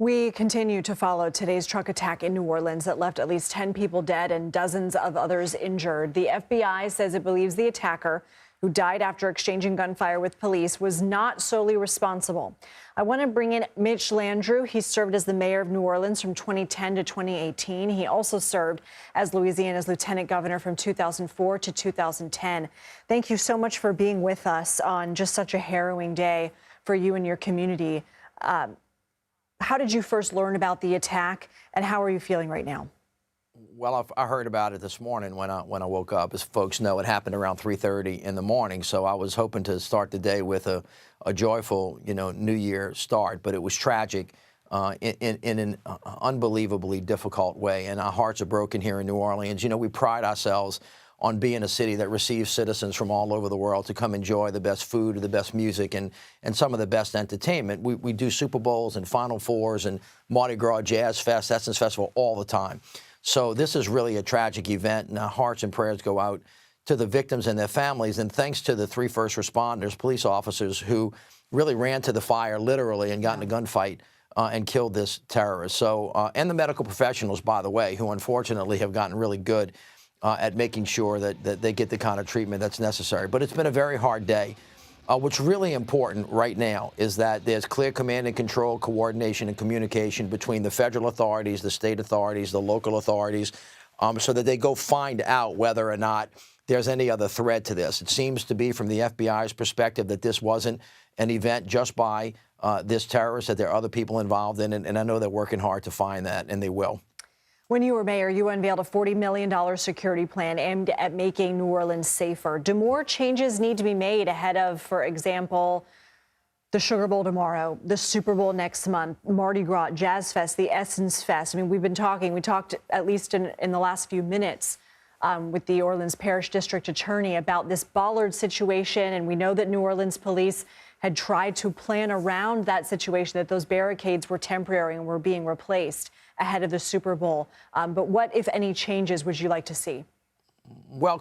We continue to follow today's truck attack in New Orleans that left at least 10 people dead and dozens of others injured. The FBI says it believes the attacker, who died after exchanging gunfire with police, was not solely responsible. I want to bring in Mitch Landrieu. He served as the mayor of New Orleans from 2010 to 2018. He also served as Louisiana's lieutenant governor from 2004 to 2010. Thank you so much for being with us on just such a harrowing day for you and your community. How did you first learn about the attack, and how are you feeling right now? Well, I heard about it this morning when I woke up. As folks know, it happened around 3:30 in the morning, so I was hoping to start the day with a joyful, New Year start. But it was tragic in an unbelievably difficult way, and our hearts are broken here in New Orleans. We pride ourselves on being a city that receives citizens from all over the world to come enjoy the best food, the best music, and some of the best entertainment. We do Super Bowls and Final Fours and Mardi Gras, Jazz Fest, Essence Festival all the time. So this is really a tragic event, and our hearts and prayers go out to the victims and their families. And thanks to the 3 first responders, police officers, who really ran to the fire literally and got in a gunfight and killed this terrorist. So, and the medical professionals, by the way, who unfortunately have gotten really good at making sure that they get the kind of treatment that's necessary. But it's been a very hard day. What's really important right now is that there's clear command and control, coordination and communication between the federal authorities, the state authorities, the local authorities, so that they go find out whether or not there's any other thread to this. It seems to be, from the FBI's perspective, that this wasn't an event just by this terrorist, that there are other people involved in it, and I know they're working hard to find that, and they will. When you were mayor, you unveiled a $40 million security plan aimed at making New Orleans safer. Do more changes need to be made ahead of, for example, the Sugar Bowl tomorrow, the Super Bowl next month, Mardi Gras, Jazz Fest, the Essence Fest? I mean, we talked at least in the last few minutes with the Orleans Parish District Attorney about this bollard situation, and we know that New Orleans police had tried to plan around that situation, that those barricades were temporary and were being replaced ahead of the Super Bowl. But what, if any, changes would you like to see? Well,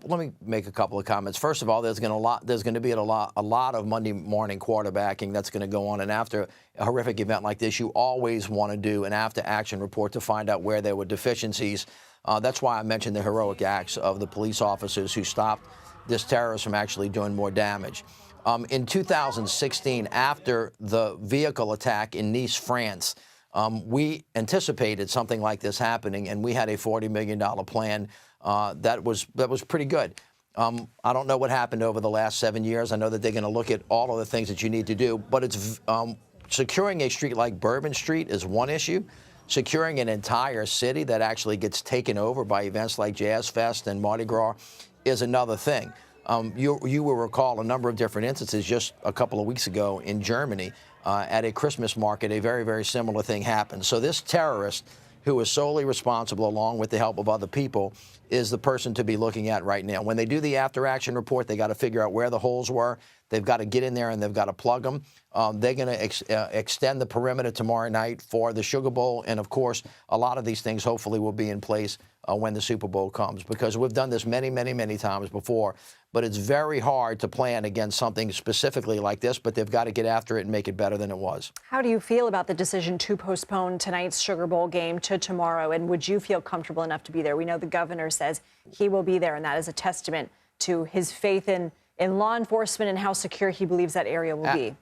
let me make a couple of comments. First of all, there's going to be a lot of Monday morning quarterbacking that's going to go on. And after a horrific event like this, you always want to do an after-action report to find out where there were deficiencies. That's why I mentioned the heroic acts of the police officers who stopped this terrorist from actually doing more damage. In 2016, after the vehicle attack in Nice, France, we anticipated something like this happening, and we had a $40 million plan that was pretty good. I don't know what happened over the last 7 years. I know that they're going to look at all of the things that you need to do, but it's securing a street like Bourbon Street is one issue. Securing an entire city that actually gets taken over by events like Jazz Fest and Mardi Gras is another thing. You will recall a number of different instances just a couple of weeks ago in Germany at a Christmas market. A very, very similar thing happened. So this terrorist, who is solely responsible, along with the help of other people, is the person to be looking at right now. When they do the after-action report, they got to figure out where the holes were. They've got to get in there and they've got to plug them. They're going to extend the perimeter tomorrow night for the Sugar Bowl. And, of course, a lot of these things hopefully will be in place when the Super Bowl comes, because we've done this many, many, many times before. But it's very hard to plan against something specifically like this, but they've got to get after it and make it better than it was. How do you feel about the decision to postpone tonight's Sugar Bowl game to tomorrow? And would you feel comfortable enough to be there? We know the governor says he will be there, and that is a testament to his faith in law enforcement and how secure he believes that area will be.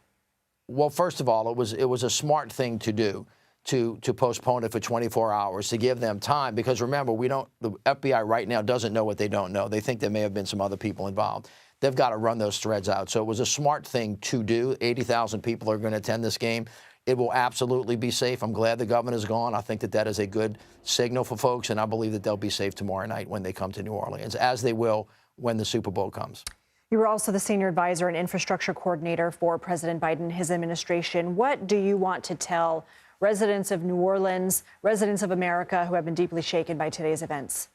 Well, first of all, it was a smart thing to do, to postpone it for 24 hours, to give them time. Because remember, the FBI right now doesn't know what they don't know. They think there may have been some other people involved. They've got to run those threads out. So it was a smart thing to do. 80,000 people are going to attend this game. It will absolutely be safe. I'm glad the governor's gone. I think that is a good signal for folks, and I believe that they'll be safe tomorrow night when they come to New Orleans, as they will when the Super Bowl comes. You were also the senior advisor and infrastructure coordinator for President Biden and his administration. What do you want to tell residents of New Orleans, residents of America who have been deeply shaken by today's events?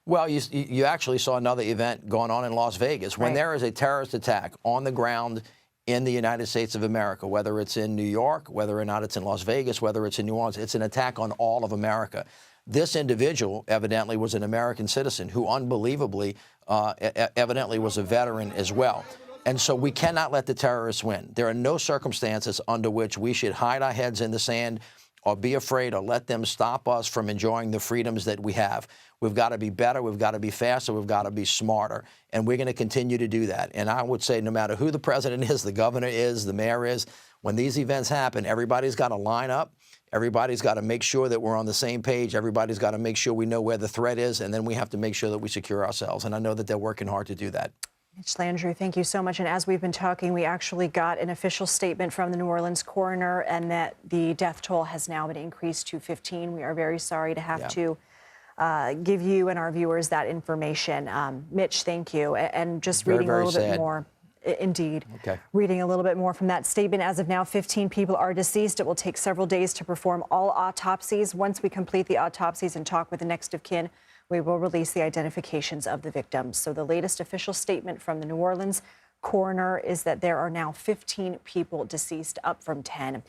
Well, you actually saw another event going on in Las Vegas. When there is a terrorist attack on the ground in the United States of America, whether it's in New York, whether or not it's in Las Vegas, whether it's in New Orleans, it's an attack on all of America. This individual evidently was an American citizen who unbelievably evidently was a veteran as well. And so we cannot let the terrorists win. There are no circumstances under which we should hide our heads in the sand or be afraid or let them stop us from enjoying the freedoms that we have. We've got to be better. We've got to be faster. We've got to be smarter. And we're going to continue to do that. And I would say no matter who the president is, the governor is, the mayor is, when these events happen, everybody's got to line up. Everybody's got to make sure that we're on the same page. Everybody's got to make sure we know where the threat is. And then we have to make sure that we secure ourselves. And I know that they're working hard to do that. Mitch Landrieu, thank you so much. And as we've been talking, we actually got an official statement from the New Orleans coroner, and that the death toll has now been increased to 15. We are very sorry to have to give you and our viewers that information. Mitch, thank you. And just reading a little bit more. Indeed. Okay. Reading a little bit more from that statement. As of now, 15 people are deceased. It will take several days to perform all autopsies. Once we complete the autopsies and talk with the next of kin, we will release the identifications of the victims. So the latest official statement from the New Orleans coroner is that there are now 15 people deceased, up from 10